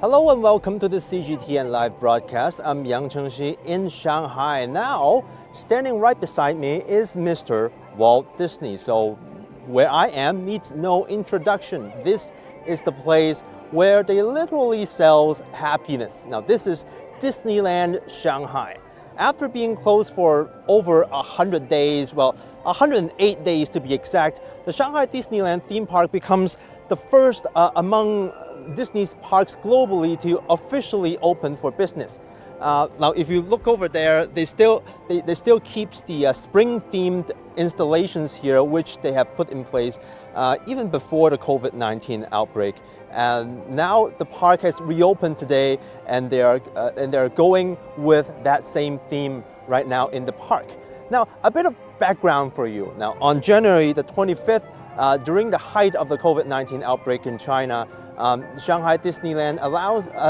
Hello and welcome to the CGTN live broadcast. I'm Yang Chengxi in Shanghai. Now, standing right beside me is Mr. Walt Disney. So, where I am needs no introduction. This is the place where they literally sells happiness. Now, this is Disneyland Shanghai. After being closed for over 100 days, well, 108 days to be exact, the Shanghai Disneyland theme park becomes the first among Disney's parks globally to officially open for business. Now, if you look over there, they still keeps the spring-themed installations here, which they have put in place even before the COVID-19 outbreak. And now the park has reopened today, and they're going with that same theme right now in the park. Now, a bit of background for you. Now, on January the 25th, during the height of the COVID-19 outbreak in China, Shanghai Disneyland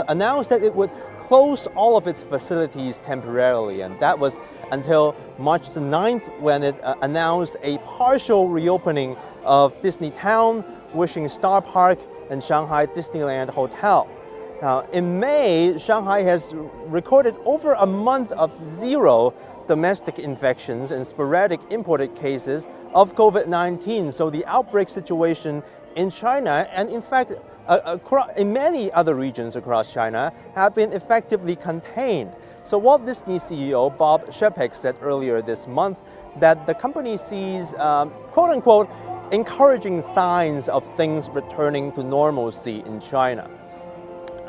announced that it would close all of its facilities temporarily, and that was until March the 9th when it announced a partial reopening of Disney Town, Wishing Star Park, and Shanghai Disneyland Hotel. Now, in May, Shanghai has recorded over a month of zero domestic infections and sporadic imported cases of COVID-19. So the outbreak situation in China, and in fact, in many other regions across China, have been effectively contained. So Walt Disney CEO Bob Chapek said earlier this month that the company sees, quote-unquote, encouraging signs of things returning to normalcy in China.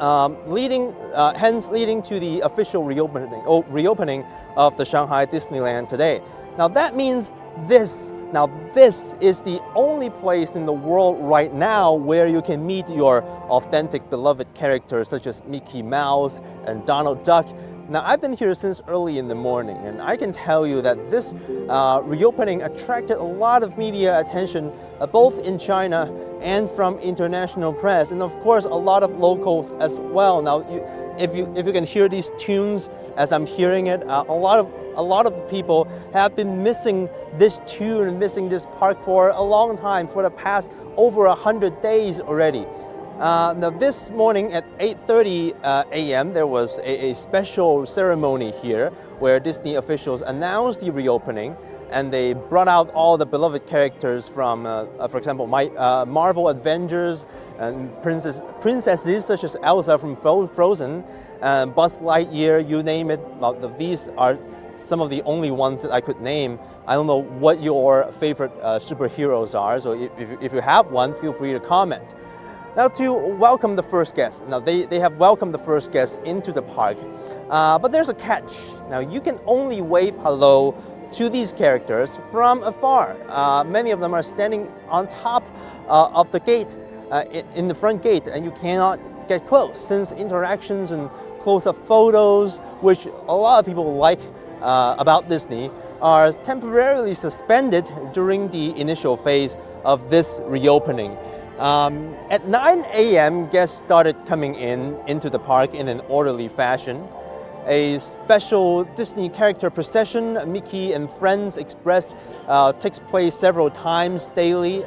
Hence leading to the official reopening of the Shanghai Disneyland today. Now that means this. Now this is the only place in the world right now where you can meet your authentic beloved characters such as Mickey Mouse and Donald Duck. Now, I've been here since early in the morning, and I can tell you that this reopening attracted a lot of media attention, both in China and from international press, and of course, a lot of locals as well. Now, if you can hear these tunes as I'm hearing it, a lot of people have been missing this tune and missing this park for a long time, for the past over 100 days already. Now this morning at 8:30 a.m. there was a special ceremony here where Disney officials announced the reopening, and they brought out all the beloved characters from, for example, Marvel Avengers and princesses such as Elsa from Frozen, Buzz Lightyear, you name it. Well, these are some of the only ones that I could name. I don't know what your favorite superheroes are, so if you have one, feel free to comment. Now, to welcome the first guest. Now, they have welcomed the first guest into the park, but there's a catch. Now, you can only wave hello to these characters from afar. Many of them are standing on top of the gate, in the front gate, and you cannot get close, since interactions and close-up photos, which a lot of people like about Disney, are temporarily suspended during the initial phase of this reopening. At 9 a.m., guests started coming into the park in an orderly fashion. A special Disney character procession, Mickey and Friends Express, takes place several times daily.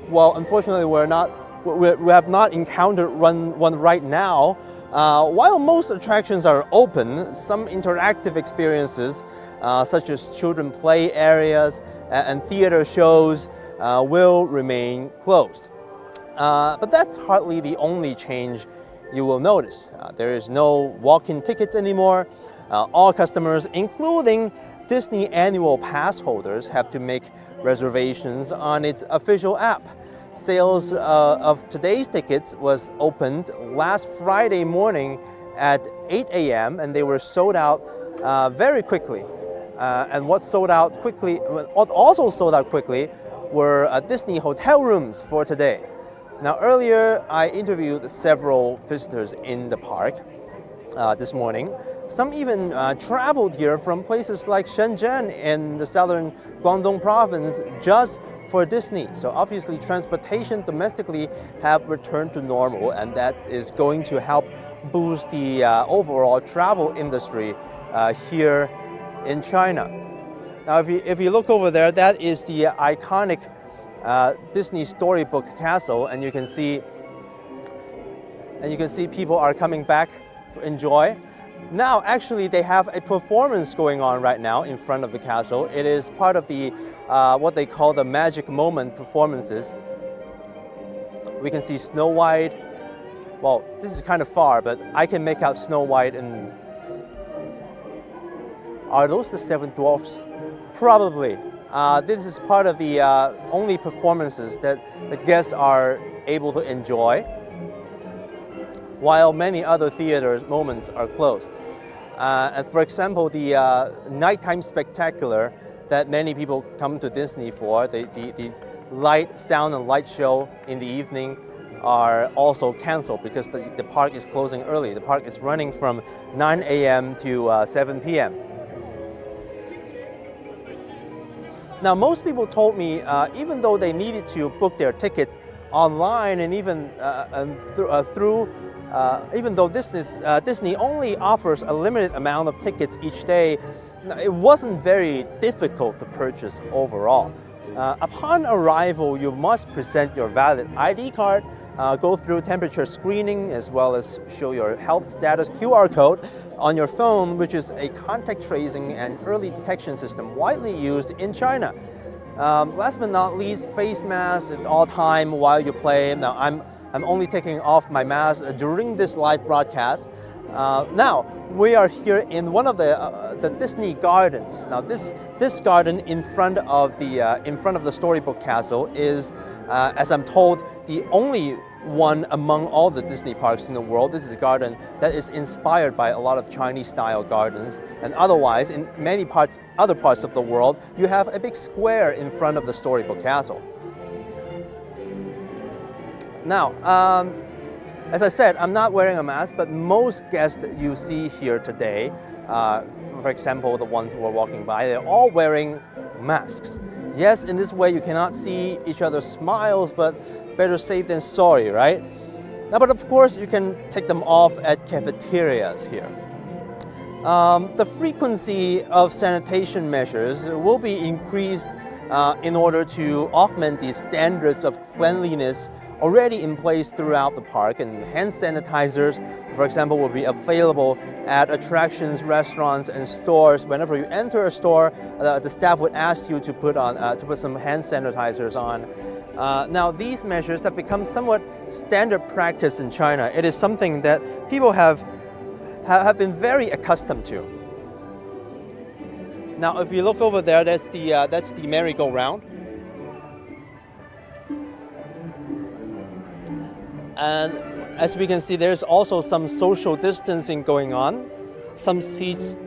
Well, unfortunately, we have not encountered one right now. While most attractions are open, some interactive experiences, such as children play areas and theater shows, will remain closed. But that's hardly the only change you will notice. There is no walk-in tickets anymore. All customers, including Disney annual pass holders, have to make reservations on its official app. Sales of today's tickets was opened last Friday morning at 8 a.m. and they were sold out very quickly. And what also sold out quickly were Disney hotel rooms for today. Now, earlier, I interviewed several visitors in the park this morning. Some even traveled here from places like Shenzhen in the southern Guangdong province just for Disney. So obviously, transportation domestically have returned to normal, and that is going to help boost the overall travel industry here in China. Now, if you look over there, that is the iconic Disney Storybook Castle, and you can see and you can see people are coming back to enjoy. Now, actually, they have a performance going on right now in front of the castle. It is part of the what they call the magic moment performances. We can see Snow White. Well, this is kind of far, but I can make out Snow White. And are those the seven dwarfs? Probably. This is part of the only performances that the guests are able to enjoy, while many other theater moments are closed. And for example, the nighttime spectacular that many people come to Disney for, the light, sound and light show in the evening are also canceled because the park is closing early. The park is running from 9 a.m. to 7 p.m. Now, most people told me, even though they needed to book their tickets online and even even though Disney only offers a limited amount of tickets each day, it wasn't very difficult to purchase overall. Upon arrival, you must present your valid ID card, go through temperature screening, as well as show your health status QR code on your phone, which is a contact tracing and early detection system widely used in China. Last but not least, face masks at all time while you play. Now, I'm only taking off my mask during this live broadcast. Now, we are here in one of the Disney gardens. Now, this garden in front of the Storybook Castle is, as I'm told, the only one among all the Disney parks in the world. This is a garden that is inspired by a lot of Chinese-style gardens. And otherwise, in many other parts of the world, you have a big square in front of the Storybook Castle. Now, as I said, I'm not wearing a mask, but most guests that you see here today, for example, the ones who are walking by, they're all wearing masks. Yes, in this way you cannot see each other's smiles, but better safe than sorry, right? Now, but of course you can take them off at cafeterias here. The frequency of sanitation measures will be increased in order to augment the standards of cleanliness already in place throughout the park, and hand sanitizers, for example, will be available at attractions, restaurants, and stores. Whenever you enter a store, the staff would ask you to put some hand sanitizers on. Now, these measures have become somewhat standard practice in China. It is something that people have been very accustomed to. Now, if you look over there, that's the merry-go-round. And as we can see, there's also some social distancing going on. Some seats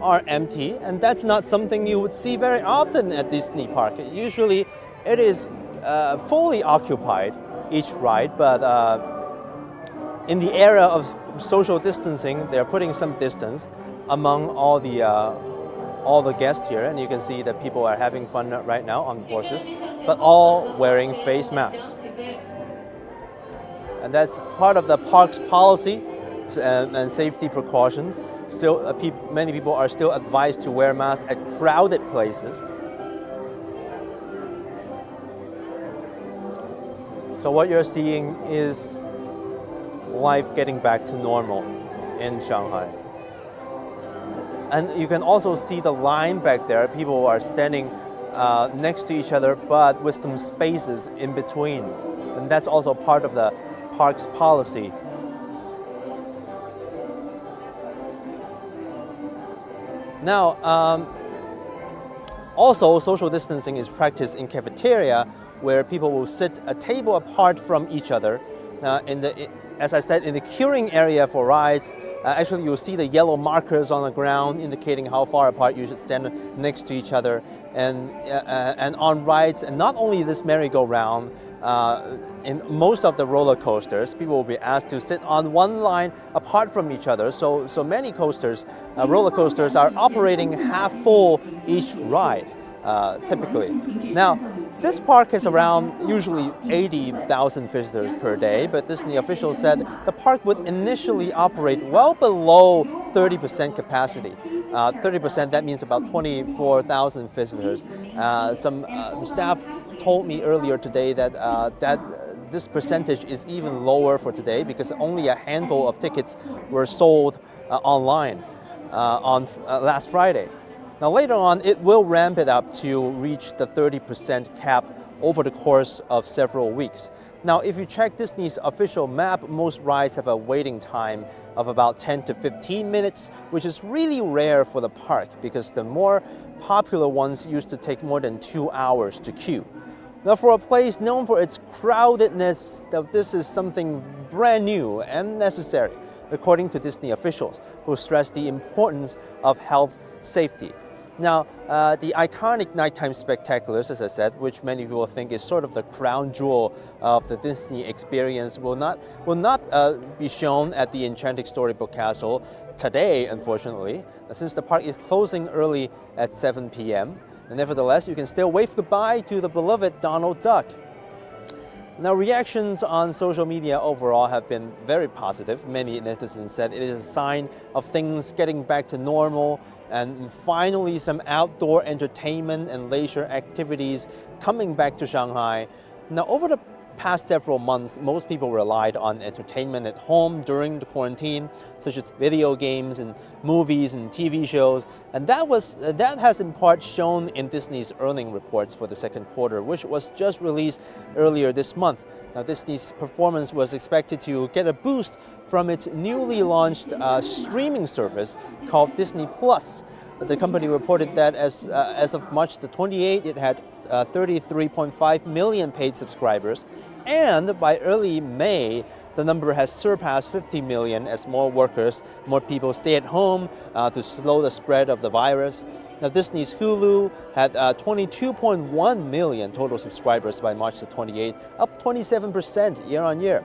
are empty, and that's not something you would see very often at Disney Park. Usually it is fully occupied, each ride, but in the era of social distancing, they're putting some distance among all the guests here, and you can see that people are having fun right now on the horses, but all wearing face masks. And that's part of the park's policy and safety precautions. Still, many people are still advised to wear masks at crowded places. So what you're seeing is life getting back to normal in Shanghai. And you can also see the line back there. People are standing next to each other, but with some spaces in between. And that's also part of the park's policy. Now, also social distancing is practiced in cafeteria, where people will sit a table apart from each other. As I said, in the queuing area for rides, actually you'll see the yellow markers on the ground indicating how far apart you should stand next to each other. And on rides, and not only this merry-go-round, in most of the roller coasters, people will be asked to sit on one line apart from each other. So many coasters, roller coasters, are operating half full each ride, typically. Now, this park has around usually 80,000 visitors per day, but Disney officials said the park would initially operate well below 30% capacity. 30%, that means about 24,000 visitors. The staff told me earlier today that this percentage is even lower for today because only a handful of tickets were sold online on last Friday. Now later on, it will ramp it up to reach the 30% cap over the course of several weeks. Now, if you check Disney's official map, most rides have a waiting time of about 10 to 15 minutes, which is really rare for the park because the more popular ones used to take more than 2 hours to queue. Now, for a place known for its crowdedness, this is something brand new and necessary, according to Disney officials, who stress the importance of health safety. Now, the iconic nighttime spectaculars, as I said, which many people think is sort of the crown jewel of the Disney experience, will not be shown at the Enchanted Storybook Castle today, unfortunately, since the park is closing early at 7 p.m. And nevertheless, you can still wave goodbye to the beloved Donald Duck. Now, reactions on social media overall have been very positive. Many netizens said it is a sign of things getting back to normal and finally some outdoor entertainment and leisure activities coming back to Shanghai. Now, over the past several months, most people relied on entertainment at home during the quarantine, such as video games and movies and TV shows, and that has in part shown in Disney's earnings reports for the second quarter, which was just released earlier this month. Now, Disney's performance was expected to get a boost from its newly launched streaming service called Disney Plus. The company reported that as of March the 28th, it had 33.5 million paid subscribers, and by early May, the number has surpassed 50 million as more people stay at home to slow the spread of the virus. Now, Disney's Hulu had 22.1 million total subscribers by March the 28th, up 27% year on year.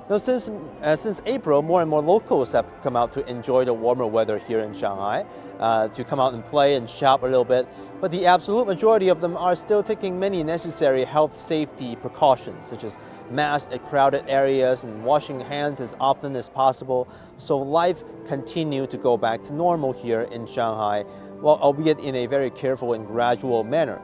Now, since April, more and more locals have come out to enjoy the warmer weather here in Shanghai, to come out and play and shop a little bit. But the absolute majority of them are still taking many necessary health safety precautions, such as masks at crowded areas and washing hands as often as possible. So life continued to go back to normal here in Shanghai, well, albeit in a very careful and gradual manner.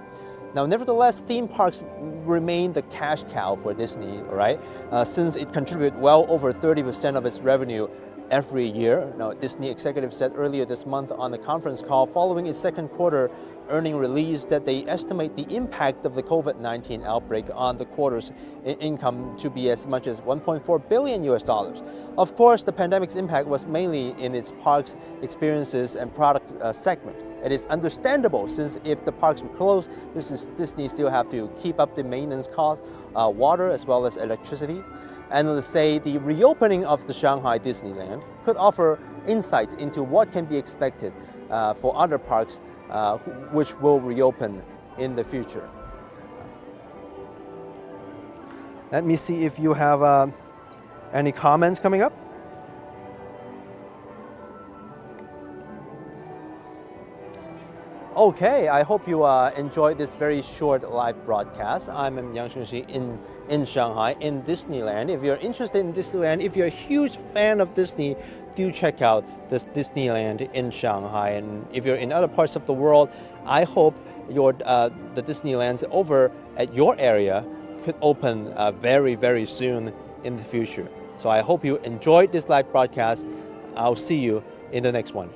Now, nevertheless, theme parks remain the cash cow for Disney, right? Since it contributes well over 30% of its revenue every year. Now, Disney executives said earlier this month on the conference call following its second quarter earning release that they estimate the impact of the COVID-19 outbreak on the quarter's income to be as much as $1.4 billion. Of course, the pandemic's impact was mainly in its parks, experiences, and product segment. It is understandable since if the parks were closed, Disney still have to keep up the maintenance costs, water as well as electricity. Analysts say the reopening of the Shanghai Disneyland could offer insights into what can be expected for other parks which will reopen in the future. Let me see if you have any comments coming up. Okay, I hope you enjoyed this very short live broadcast. I'm Yang Shengxi in Shanghai, in Disneyland. If you're interested in Disneyland, if you're a huge fan of Disney, do check out this Disneyland in Shanghai. And if you're in other parts of the world, I hope the Disneylands over at your area could open very, very soon in the future. So I hope you enjoyed this live broadcast. I'll see you in the next one.